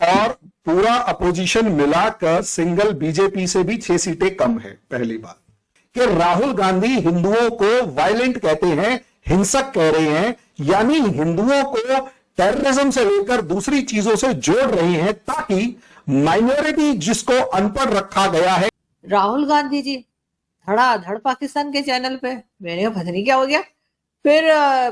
और पूरा अपोजिशन मिलाकर सिंगल बीजेपी से भी 6 सीटें कम है। पहली बात कि राहुल गांधी हिंदुओं को वायलेंट कहते हैं, हिंसक कह रहे हैं, यानी हिंदुओं को टेररिज्म से लेकर दूसरी चीजों से जोड़ रहे हैं ताकि माइनॉरिटी जिसको अनपढ़ रखा गया है। राहुल गांधी जी धड़ाधड़ पाकिस्तान के चैनल पे, मैंने कहा पता नहीं क्या हो गया। फिर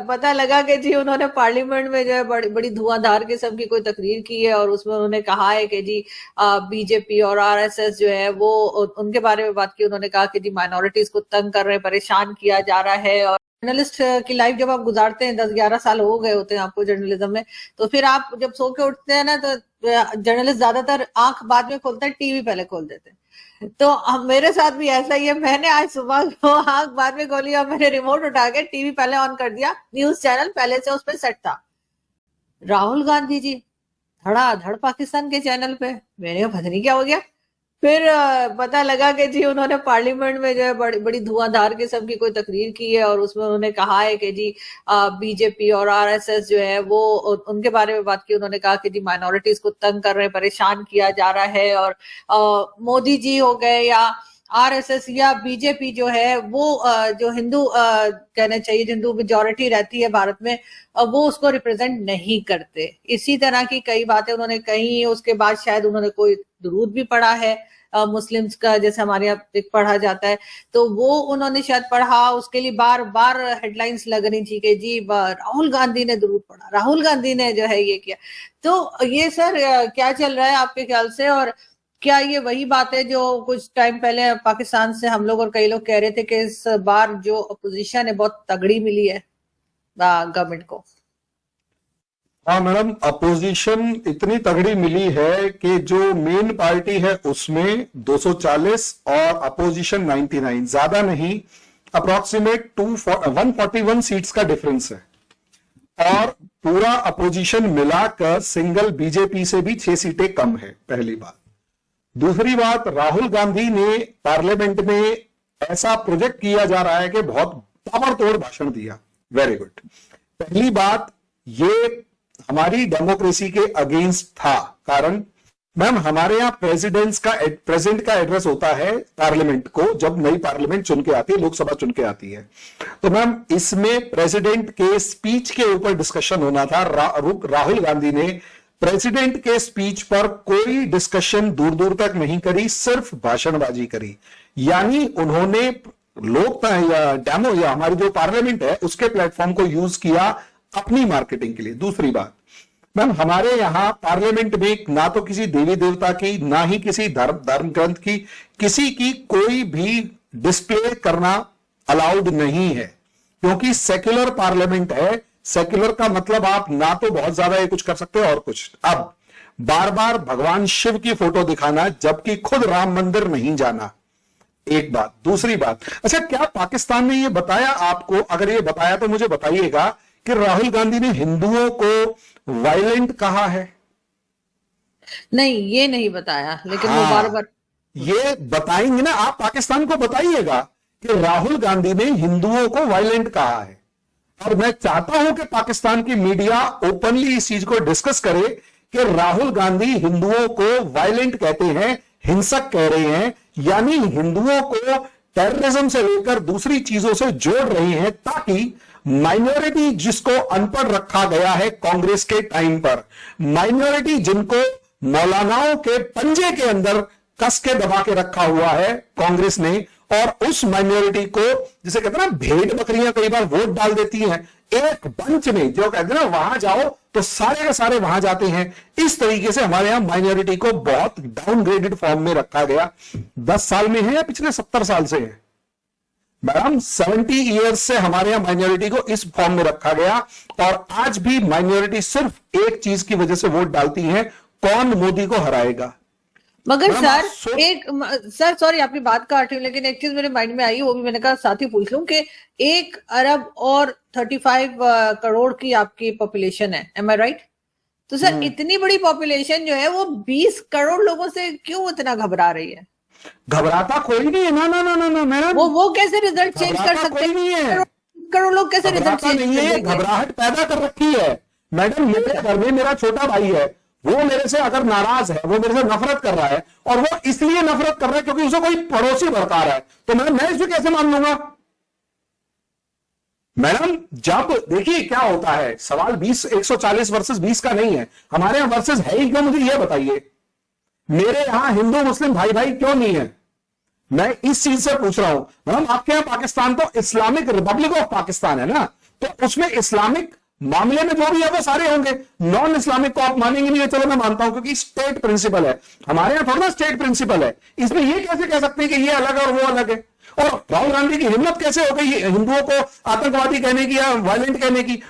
पता लगा कि जी उन्होंने पार्लियामेंट में जो है बड़ी बड़ी धुआंधार किस्म की कोई तकरीर की है और उसमें उन्होंने कहा है कि जी बीजेपी और आरएसएस जो है वो उनके बारे में बात की। उन्होंने कहा कि जी माइनॉरिटीज को तंग कर रहे हैं, परेशान किया जा रहा है। और जर्नलिस्ट की लाइफ जब आप गुजारते हैं, 10-11 साल हो गए होते हैं आपको जर्नलिज्म में, तो फिर आप जब सो के उठते हैं ना तो जर्नलिस्ट ज्यादातर आंख बाद में खोलते हैं, टीवी पहले खोल देते हैं। तो मेरे साथ भी ऐसा ही है। मैंने आज सुबह आंख बाद में खोली और मैंने रिमोट उठा के टीवी पहले ऑन कर दिया, न्यूज चैनल पहले से उस पर सेट था। राहुल गांधी जी धड़ाधड़ पाकिस्तान के चैनल पे, मैंने कहा पता नहीं क्या हो गया। फिर पता लगा कि जी उन्होंने पार्लियामेंट में जो है बड़ी बड़ी धुआंधार किस्म की कोई तकरीर की है और उसमें उन्होंने कहा है कि जी बीजेपी और आरएसएस जो है वो उनके बारे में बात की। उन्होंने कहा कि जी माइनॉरिटीज को तंग कर रहे हैं, परेशान किया जा रहा है। और मोदी जी हो गए या आरएसएस या बीजेपी जो है वो जो हिंदू कहना चाहिए, जो हिंदू मेजॉरिटी रहती है भारत में, वो उसको रिप्रेजेंट नहीं करते। इसी तरह की कई बातें उन्होंने कही। उसके बाद शायद उन्होंने कोई दुरूद भी पढ़ा है मुस्लिम्स का, जैसे हमारे यहाँ पढ़ा जाता है, तो वो उन्होंने शायद पढ़ा। उसके लिए बार बार हेडलाइंस लग रही थी कि जी राहुल गांधी ने दुरूद पढ़ा, राहुल गांधी ने जो है ये किया। तो ये सर क्या चल रहा है आपके ख्याल से? और क्या ये वही बात है जो कुछ टाइम पहले पाकिस्तान से हम लोग और कई लोग कह रहे थे कि इस बार जो अपोजिशन है बहुत तगड़ी मिली है गवर्नमेंट को? हाँ मैडम, अपोजिशन इतनी तगड़ी मिली है कि जो मेन पार्टी है उसमें 240 और अपोजिशन 99, ज्यादा नहीं, अप्रोक्सीमेट 141 सीट्स का डिफरेंस है। और पूरा अपोजिशन मिलाकर सिंगल बीजेपी से भी 6 सीटें कम है। पहली बात। दूसरी बात, राहुल गांधी ने पार्लियामेंट में ऐसा प्रोजेक्ट किया जा रहा है कि बहुत ताबड़तोड़ भाषण दिया। Very good. पहली बात, ये हमारी डेमोक्रेसी के अगेंस्ट था। कारण मैम हमारे यहाँ प्रेसिडेंट का एड्रेस होता है पार्लियामेंट को जब नई पार्लियामेंट चुन के आती है, लोकसभा चुन के आती है। तो मैम इसमें प्रेसिडेंट के स्पीच के ऊपर डिस्कशन होना था। राहुल गांधी ने प्रेसिडेंट के स्पीच पर कोई डिस्कशन दूर दूर तक नहीं करी, सिर्फ भाषणबाजी करी। यानी उन्होंने डेमो या हमारी जो पार्लियामेंट है उसके प्लेटफॉर्म को यूज किया अपनी मार्केटिंग के लिए। दूसरी बात मैम, हमारे यहां पार्लियामेंट में ना तो किसी देवी देवता की, ना ही किसी धर्म ग्रंथ की, किसी की कोई भी डिस्प्ले करना अलाउड नहीं है, क्योंकि सेक्युलर पार्लियामेंट है। सेक्युलर का मतलब आप ना तो बहुत ज्यादा ये कुछ कर सकते हो और कुछ। अब बार बार भगवान शिव की फोटो दिखाना जबकि खुद राम मंदिर नहीं जाना, एक बात। दूसरी बात, अच्छा क्या पाकिस्तान ने ये बताया आपको? अगर ये बताया तो मुझे बताइएगा कि राहुल गांधी ने हिंदुओं को वायलेंट कहा है? नहीं, ये नहीं बताया, लेकिन वो बार बार ये बताएंगे ना, आप पाकिस्तान को बताइएगा कि राहुल गांधी ने हिंदुओं को वायलेंट कहा है। और मैं चाहता हूं कि पाकिस्तान की मीडिया ओपनली इस चीज को डिस्कस करे कि राहुल गांधी हिंदुओं को वायलेंट कहते हैं, हिंसक कह रहे हैं, यानी हिंदुओं को टेररिज्म से लेकर दूसरी चीजों से जोड़ रहे हैं ताकि माइनॉरिटी जिसको अनपढ़ रखा गया है कांग्रेस के टाइम पर, माइनॉरिटी जिनको मौलानाओं के पंजे के अंदर कस के दबा के रखा हुआ है कांग्रेस ने, और उस माइनॉरिटी को जिसे कहते हैं ना भेड़ बकरियां कई बार वोट डाल देती हैं, एक बंच में जो कहते हैं ना वहां जाओ तो सारे के सारे वहां जाते हैं। इस तरीके से हमारे यहां माइनॉरिटी को बहुत डाउनग्रेडेड फॉर्म में रखा गया। 10 साल में है या पिछले 70 साल से है? मैडम 70 ईयर्स से हमारे यहां माइनॉरिटी को इस फॉर्म में रखा गया। और आज भी माइनॉरिटी सिर्फ एक चीज की वजह से वोट डालती है, कौन मोदी को हराएगा। मगर सर सॉरी आपकी बात काट रही हूँ, लेकिन एक चीज मेरे माइंड में आई, वो भी मैंने कहा साथ ही पूछ लूं कि 1 अरब और 35 करोड़ की आपकी पॉपुलेशन है, एम आई राइट? तो सर इतनी बड़ी पॉपुलेशन जो है वो 20 करोड़ लोगों से क्यों इतना घबरा रही है? घबराता कोई नहीं है। ना ना ना ना ना मैडम, वो कैसे रिजल्ट चेंज कर सकते हैं? करोड़ लोग कैसे रिजल्ट चेंज नहीं है, घबराहट पैदा कर रखी है। मैडम मेरे घर में मेरा छोटा भाई है, वो मेरे से अगर नाराज है, वो मेरे से नफरत कर रहा है, और वो इसलिए नफरत कर रहा है क्योंकि उसे कोई पड़ोसी भड़का रहा है, तो मैं इसे कैसे मान लूंगा? मैडम, जब देखिए क्या होता है, सवाल 140 वर्सेस 20 का नहीं है, हमारे यहां वर्सेस है ही क्यों, मुझे यह बताइए। मेरे यहां हिंदू मुस्लिम भाई भाई क्यों नहीं है? मैं इस चीज से पूछ रहा हूं। मैडम, आपके यहां पाकिस्तान तो इस्लामिक रिपब्लिक ऑफ पाकिस्तान है ना, तो उसमें इस्लामिक मामले में जो भी है वो सारे होंगे। नॉन इस्लामिक को आप मानेंगे नहीं, चलो मैं मानता हूं क्योंकि स्टेट प्रिंसिपल है। हमारे यहां थोड़ा ना स्टेट प्रिंसिपल है, इसमें ये कैसे कह सकते हैं कि ये अलग है और वो अलग है? और राहुल गांधी की हिम्मत कैसे हो गई हिंदुओं को आतंकवादी कहने की या वायलेंट कहने की?